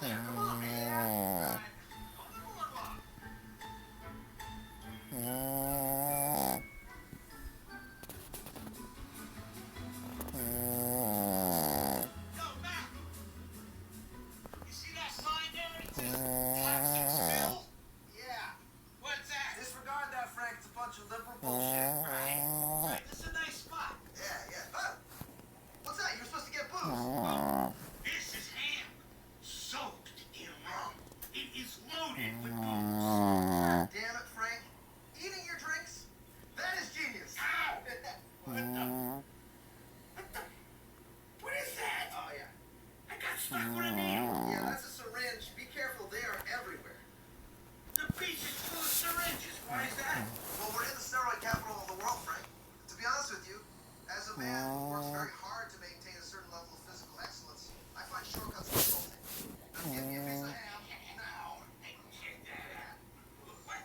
there, come on, man. Yo, Mac, you see that sign there? It says tax bill? Yeah. What's that? Disregard that, Frank. It's a bunch of liberal bullshit. Right. This is a nice spot. Yeah, yeah. Oh, what's that? You're supposed to get booze. This is ham, soaked in rum. It is loaded with booze. Damn it, Frank. Eating your drinks? That is genius. Ow! What is that? Oh, yeah. I got stuck with a needle. Yeah, that's a syringe. Be careful. They are everywhere. The beach is full of syringes. Why is that? Well, we're in the steroid capital of the world, Frank. To be honest with you, as a man who works very hard to maintain a certain level of physical excellence, I find shortcuts insulting. Now give me a piece of ham now. Check that out. What?